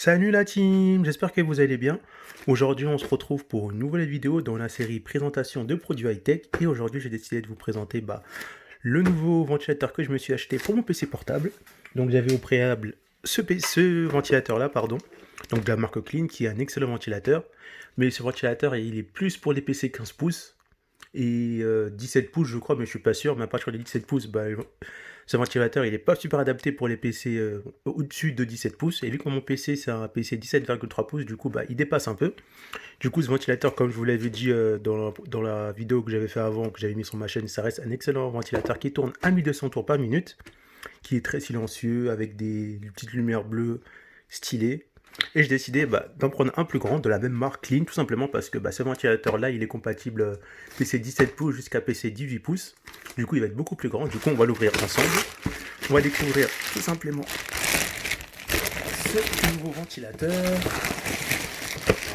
Salut la team, j'espère que vous allez bien. Aujourd'hui on se retrouve pour une nouvelle vidéo dans la série présentation de produits high-tech et aujourd'hui j'ai décidé de vous présenter le nouveau ventilateur que je me suis acheté pour mon PC portable. Donc j'avais au préalable ce ventilateur là, pardon, donc de la marque Clean qui est un excellent ventilateur, mais ce ventilateur il est plus pour les PC 15 pouces et 17 pouces je crois, mais je suis pas sûr, mais à partir des 17 pouces, ce ventilateur il est pas super adapté pour les PC au-dessus de 17 pouces, et vu que mon PC c'est un PC 17,3 pouces, du coup il dépasse un peu. Du coup ce ventilateur, comme je vous l'avais dit dans la vidéo que j'avais fait avant, que j'avais mis sur ma chaîne, ça reste un excellent ventilateur qui tourne à 1200 tours par minute, qui est très silencieux, avec des petites lumières bleues stylées. Et j'ai décidé d'en prendre un plus grand, de la même marque Clean, tout simplement parce que ce ventilateur-là, il est compatible PC 17 pouces jusqu'à PC 18 pouces. Du coup, il va être beaucoup plus grand. Du coup, on va l'ouvrir ensemble. On va découvrir tout simplement ce nouveau ventilateur.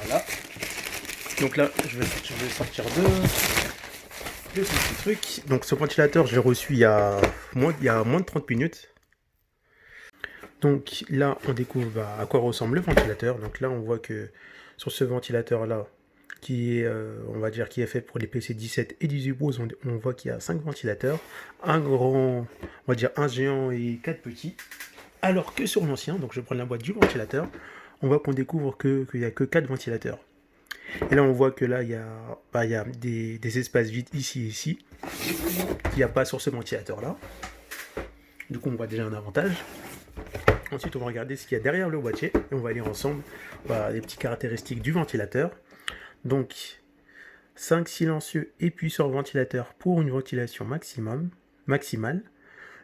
Voilà. Donc là, je vais sortir de ce petit truc. Donc ce ventilateur, je l'ai reçu il y a moins de 30 minutes. Donc là, on découvre à quoi ressemble le ventilateur. Donc là, on voit que sur ce ventilateur-là, qui est, on va dire, qui est fait pour les PC 17 et 18 pouces, on voit qu'il y a 5 ventilateurs. Un grand, on va dire un géant et 4 petits. Alors que sur l'ancien, donc je prends la boîte du ventilateur, on voit qu'on découvre qu'il n'y a que 4 ventilateurs. Et là, on voit que là, il y a des espaces vides ici et ici, qu'il n'y a pas sur ce ventilateur-là. Du coup, on voit déjà un avantage. Ensuite, on va regarder ce qu'il y a derrière le boîtier et on va lire ensemble les petites caractéristiques du ventilateur. Donc, 5 silencieux et puissants ventilateurs pour une ventilation maximale.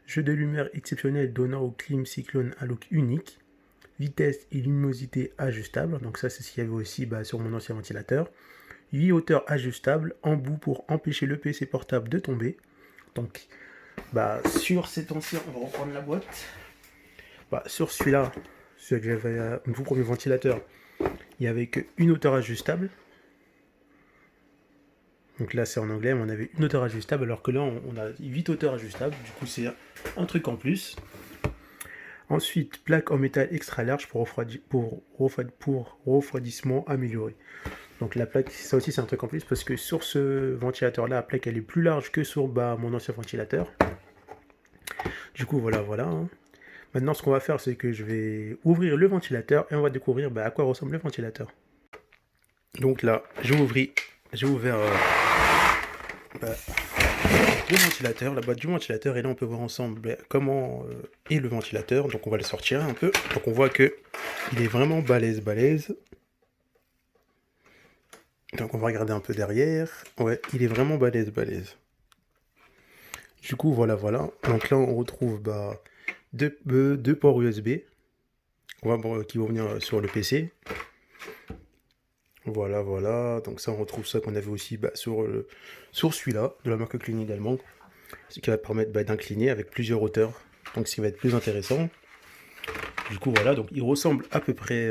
Jeu de lumière exceptionnel donnant au clim cyclone à look unique. Vitesse et luminosité ajustables. Donc ça, c'est ce qu'il y avait aussi sur mon ancien ventilateur. 8 hauteurs ajustables, embout pour empêcher le PC portable de tomber. Donc, sur cet ancien, on va reprendre la boîte. Sur celui-là, celui que j'avais, un tout premier ventilateur, il n'y avait qu'une hauteur ajustable. Donc là, c'est en anglais, mais on avait une hauteur ajustable, alors que là, on a 8 hauteurs ajustables. Du coup, c'est un truc en plus. Ensuite, plaque en métal extra large pour refroidissement amélioré. Donc la plaque, ça aussi c'est un truc en plus, parce que sur ce ventilateur là, la plaque elle est plus large que sur mon ancien ventilateur. Du coup voilà. Maintenant ce qu'on va faire, c'est que je vais ouvrir le ventilateur et on va découvrir à quoi ressemble le ventilateur. Donc là, j'ai ouvert le ventilateur, la boîte du ventilateur, et là on peut voir ensemble comment est le ventilateur. Donc on va le sortir un peu. Donc on voit que il est vraiment balèze. Donc on va regarder un peu derrière. Ouais, il est vraiment balèze. Du coup voilà. Donc là on retrouve deux ports USB qui vont venir sur le PC. Voilà. Donc ça on retrouve ça qu'on avait aussi sur celui-là, de la marque Clean également. Ce qui va permettre d'incliner avec plusieurs hauteurs. Donc ce qui va être plus intéressant. Du coup voilà, donc il ressemble à peu près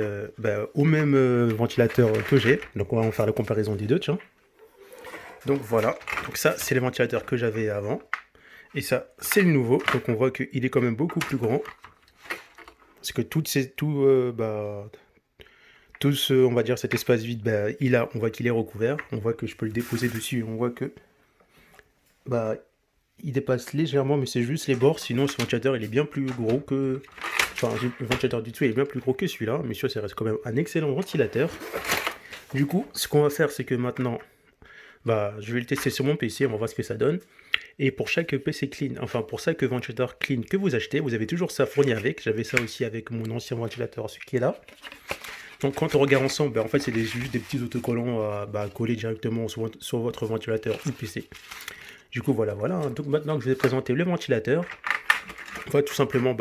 au même ventilateur que j'ai. Donc on va en faire la comparaison des deux, tiens. Donc voilà, donc ça c'est les ventilateurs que j'avais avant. Et ça c'est le nouveau, donc on voit qu'il est quand même beaucoup plus grand. Parce que on va dire cet espace vide, on voit qu'il est recouvert. On voit que je peux le déposer dessus. On voit que il dépasse légèrement, mais c'est juste les bords. Sinon ce ventilateur il est bien plus gros que... Enfin, le ventilateur du dessous est bien plus gros que celui-là, mais celui-là ça reste quand même un excellent ventilateur. Du coup, ce qu'on va faire, c'est que maintenant, je vais le tester sur mon PC, on va voir ce que ça donne. Et pour chaque PC clean, enfin pour chaque ventilateur clean que vous achetez, vous avez toujours ça fourni avec. J'avais ça aussi avec mon ancien ventilateur, ce qui est là. Donc quand on regarde ensemble, en fait c'est juste des petits autocollants à coller directement sur votre ventilateur ou PC. Du coup voilà. Donc maintenant que je vais présenter le ventilateur, on va tout simplement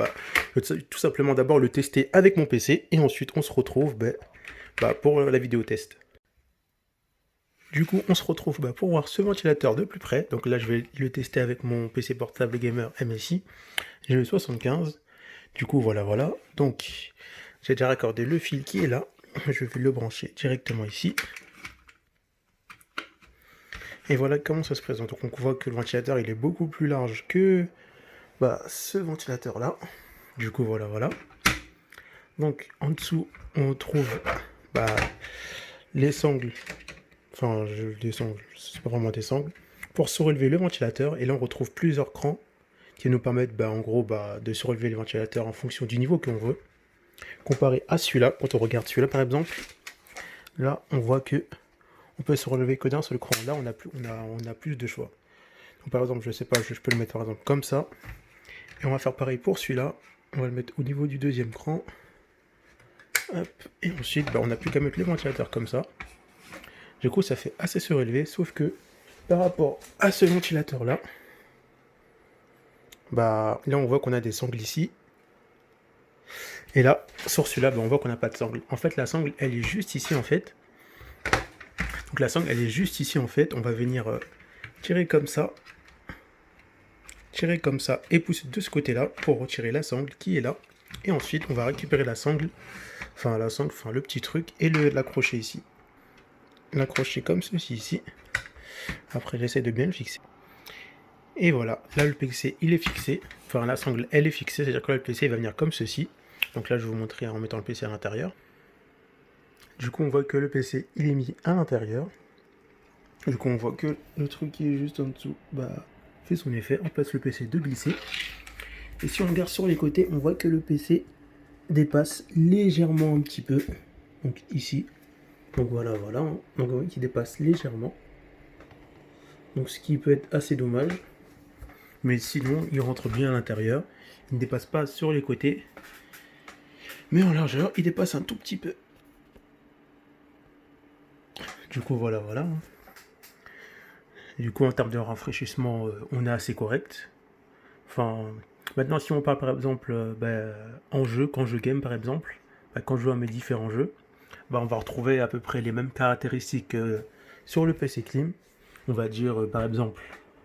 d'abord le tester avec mon PC et ensuite on se retrouve pour la vidéo test. Du coup, on se retrouve pour voir ce ventilateur de plus près. Donc là, je vais le tester avec mon PC portable gamer MSI GE75. Du coup, voilà. Donc, j'ai déjà raccordé le fil qui est là. Je vais le brancher directement ici. Et voilà comment ça se présente. Donc, on voit que le ventilateur, il est beaucoup plus large que ce ventilateur-là. Du coup, voilà. Donc en dessous, on trouve bah, les sangles, enfin des sangles, c'est pas vraiment des sangles, pour surélever le ventilateur. Et là on retrouve plusieurs crans qui nous permettent en gros de surélever le ventilateur en fonction du niveau qu'on veut. Comparé à celui-là, quand on regarde celui-là par exemple, là on voit que on peut se relever que d'un seul cran. Là on a plus de choix. Donc par exemple, je sais pas, je peux le mettre par exemple comme ça. Et on va faire pareil pour celui-là. On va le mettre au niveau du deuxième cran. Hop. Et ensuite, on n'a plus qu'à mettre le ventilateur comme ça. Du coup, ça fait assez surélevé, sauf que par rapport à ce ventilateur-là, là on voit qu'on a des sangles ici. Et là, sur celui-là, on voit qu'on n'a pas de sangle. En fait, la sangle, elle est juste ici en fait. Donc la sangle, elle est juste ici en fait. On va venir tirer comme ça et pousser de ce côté-là pour retirer la sangle qui est là. Et ensuite, on va récupérer la sangle, le petit truc, et l'accrocher ici. L'accrocher comme ceci ici. Après, j'essaie de bien le fixer. Et voilà, là le PC il est fixé. Enfin, la sangle elle est fixée, c'est-à-dire que là, le PC il va venir comme ceci. Donc là, je vais vous montrer en mettant le PC à l'intérieur. Du coup, on voit que le PC il est mis à l'intérieur. Du coup, on voit que le truc qui est juste en dessous fait son effet. On passe le PC de glisser. Et si on regarde sur les côtés, on voit que le PC dépasse légèrement un petit peu. Donc ici. Donc voilà. Donc on voit qu'il dépasse légèrement. Donc ce qui peut être assez dommage. Mais sinon, il rentre bien à l'intérieur. Il ne dépasse pas sur les côtés. Mais en largeur, il dépasse un tout petit peu. Du coup, voilà. Du coup, en termes de rafraîchissement, on est assez correct. Enfin, maintenant, si on parle par exemple en jeu, quand je game par exemple, quand je joue à mes différents jeux, on va retrouver à peu près les mêmes caractéristiques sur le PC Clim. On va dire par exemple,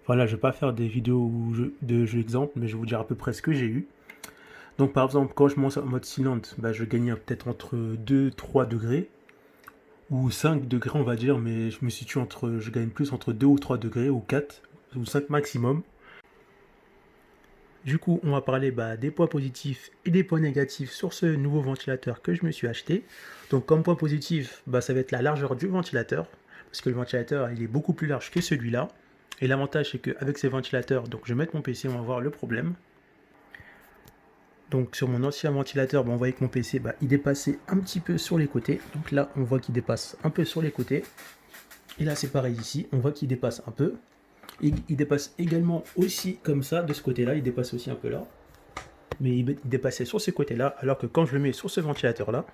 voilà, je vais pas faire des vidéos de jeux exemples, mais je vais vous dire à peu près ce que j'ai eu. Donc par exemple, quand je monte en mode silent, je gagnais peut-être entre 2-3 degrés, ou 5 degrés on va dire, mais je me situe je gagne plus entre 2 ou 3 degrés, ou 4, ou 5 maximum. Du coup, on va parler des points positifs et des points négatifs sur ce nouveau ventilateur que je me suis acheté. Donc comme point positif, ça va être la largeur du ventilateur, parce que le ventilateur il est beaucoup plus large que celui-là. Et l'avantage c'est qu'avec ces ventilateurs, donc je vais mettre mon PC, on va voir le problème. Donc sur mon ancien ventilateur, on voyait que mon PC il dépassait un petit peu sur les côtés. Donc là on voit qu'il dépasse un peu sur les côtés. Et là c'est pareil ici, on voit qu'il dépasse un peu. Et il dépasse également aussi comme ça, de ce côté-là, il dépasse aussi un peu là. Mais il dépassait sur ce côté-là, alors que quand je le mets sur ce ventilateur-là,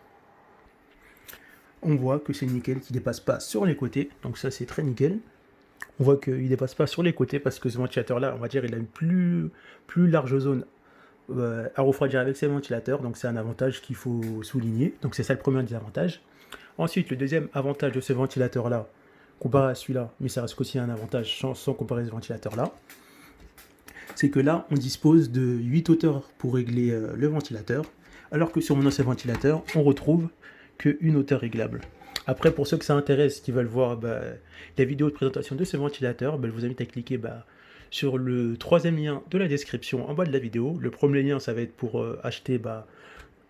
on voit que c'est nickel, qu'il ne dépasse pas sur les côtés. Donc ça c'est très nickel. On voit qu'il ne dépasse pas sur les côtés parce que ce ventilateur-là, on va dire, il a une plus large zone à refroidir avec ses ventilateurs, donc c'est un avantage qu'il faut souligner. Donc c'est ça le premier désavantage. Ensuite, le deuxième avantage de ce ventilateur-là, comparé à celui-là, mais ça reste aussi un avantage sans comparer ce ventilateur-là, c'est que là, on dispose de 8 hauteurs pour régler le ventilateur, alors que sur mon ancien ventilateur, on retrouve qu'une hauteur réglable. Après, pour ceux que ça intéresse, qui veulent voir la vidéo de présentation de ce ventilateur, je vous invite à cliquer sur le troisième lien de la description en bas de la vidéo. Le premier lien, ça va être pour acheter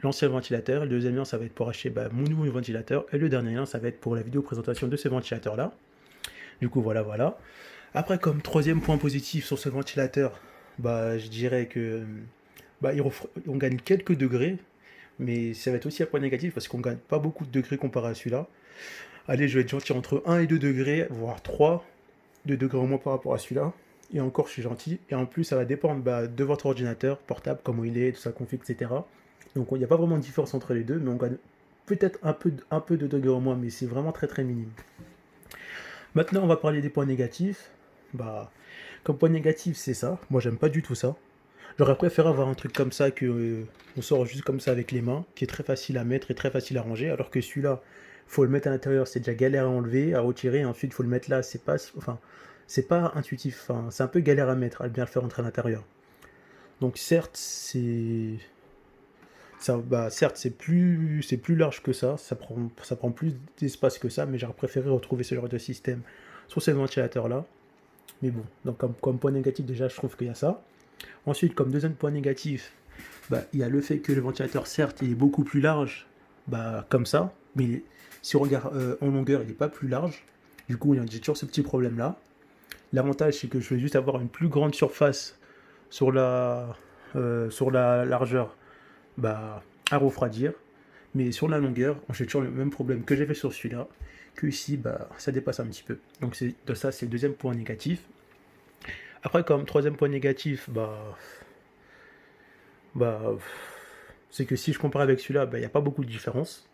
l'ancien ventilateur. Le deuxième lien, ça va être pour acheter mon nouveau ventilateur. Et le dernier lien, ça va être pour la vidéo présentation de ce ventilateur-là. Du coup, voilà. Après, comme troisième point positif sur ce ventilateur, je dirais que on gagne quelques degrés. Mais ça va être aussi un point négatif parce qu'on gagne pas beaucoup de degrés comparé à celui-là. Allez, je vais être gentil, entre 1 et 2 degrés, voire 3, 2 degrés au moins par rapport à celui-là. Et encore, je suis gentil. Et en plus, ça va dépendre de votre ordinateur portable, comment il est, tout ça, config, etc. Donc, il n'y a pas vraiment de différence entre les deux, mais on gagne peut-être un peu de degrés au moins, mais c'est vraiment très très minime. Maintenant, on va parler des points négatifs. Comme point négatif, c'est ça. Moi, j'aime pas du tout ça. J'aurais préféré avoir un truc comme ça que on sort juste comme ça avec les mains, qui est très facile à mettre et très facile à ranger, alors que celui-là, faut le mettre à l'intérieur, c'est déjà galère à enlever, à retirer, et ensuite faut le mettre là, c'est pas intuitif, c'est un peu galère à mettre, à bien le faire entrer à l'intérieur. Donc certes, c'est plus large que ça prend plus d'espace que ça, mais j'aurais préféré retrouver ce genre de système sur ces ventilateurs là. Mais bon, donc comme point négatif déjà, je trouve qu'il y a ça. Ensuite, comme deuxième point négatif, bah, il y a le fait que le ventilateur, certes, il est beaucoup plus large, bah, comme ça, mais si on regarde en longueur, il n'est pas plus large. Du coup, j'ai toujours ce petit problème-là. L'avantage, c'est que je vais juste avoir une plus grande surface sur sur la largeur, bah, à refroidir. Mais sur la longueur, j'ai toujours le même problème que j'avais sur celui-là, que ici, bah, ça dépasse un petit peu. Donc ça, c'est le deuxième point négatif. Après, comme troisième point négatif, bah, c'est que si je compare avec celui-là, bah, il n'y a pas beaucoup de différence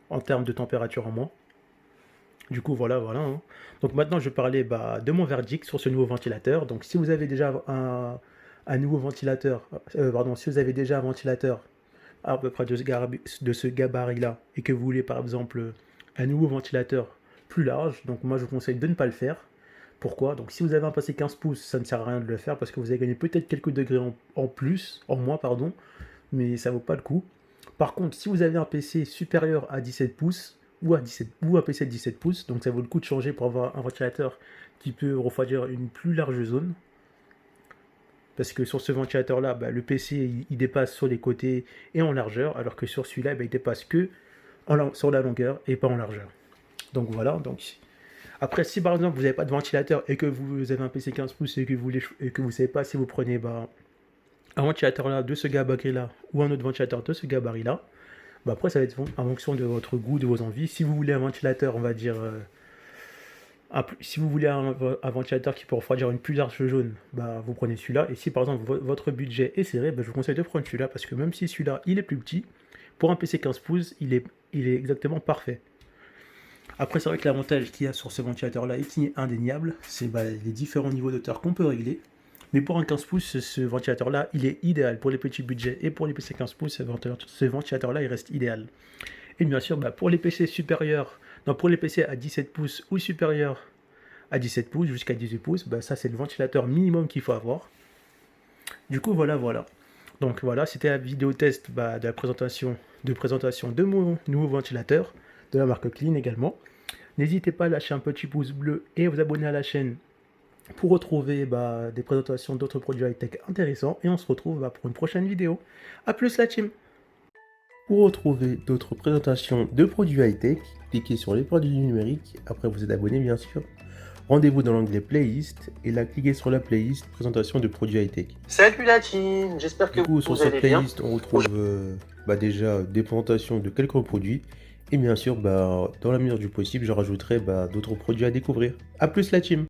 en termes de température en moins. Du coup, voilà. Hein. Donc maintenant, je vais parler de mon verdict sur ce nouveau ventilateur. Donc si vous avez déjà un nouveau ventilateur, si vous avez déjà un ventilateur à peu près de ce gabarit-là, et que vous voulez par exemple un nouveau ventilateur plus large, donc moi je vous conseille de ne pas le faire. Pourquoi? Donc si vous avez un PC 15 pouces, ça ne sert à rien de le faire parce que vous allez gagner peut-être quelques degrés en moins, pardon, mais ça vaut pas le coup. Par contre, si vous avez un PC supérieur à 17 pouces ou un PC de 17 pouces, donc ça vaut le coup de changer pour avoir un ventilateur qui peut refroidir une plus large zone. Parce que sur ce ventilateur-là, le PC il dépasse sur les côtés et en largeur, alors que sur celui-là, il dépasse que sur la longueur et pas en largeur. Donc voilà. Donc après, si par exemple vous n'avez pas de ventilateur et que vous avez un PC 15 pouces et que vous ne savez pas si vous prenez un ventilateur là de ce gabarit-là ou un autre ventilateur de ce gabarit-là, après ça va être en fonction de votre goût, de vos envies. Si vous voulez un ventilateur, on va dire si vous voulez un ventilateur qui peut refroidir une plus large zone, vous prenez celui-là. Et si par exemple votre budget est serré, je vous conseille de prendre celui-là parce que même si celui-là il est plus petit, pour un PC 15 pouces, il est exactement parfait. Après, c'est vrai que l'avantage qu'il y a sur ce ventilateur-là et qui est indéniable, c'est les différents niveaux d'auteur qu'on peut régler. Mais pour un 15 pouces, ce ventilateur-là, il est idéal pour les petits budgets et pour les PC 15 pouces, ce ventilateur-là, il reste idéal. Et bien sûr, pour les PC supérieurs, pour les PC à 17 pouces ou supérieurs à 17 pouces jusqu'à 18 pouces, ça c'est le ventilateur minimum qu'il faut avoir. Du coup, voilà. Donc voilà, c'était la vidéo test de la présentation de mon nouveau ventilateur, de la marque Clean également. N'hésitez pas à lâcher un petit pouce bleu et à vous abonner à la chaîne pour retrouver des présentations d'autres produits high-tech intéressants. Et on se retrouve pour une prochaine vidéo. A plus la team! Pour retrouver d'autres présentations de produits high-tech, cliquez sur les produits numériques, après vous êtes abonné bien sûr. Rendez-vous dans l'onglet playlist et là cliquez sur la playlist présentation de produits high-tech. Salut la team, j'espère que vous sur allez cette bien. playlist on retrouve déjà des présentations de quelques produits et bien sûr dans la mesure du possible je rajouterai d'autres produits à découvrir. A plus la team!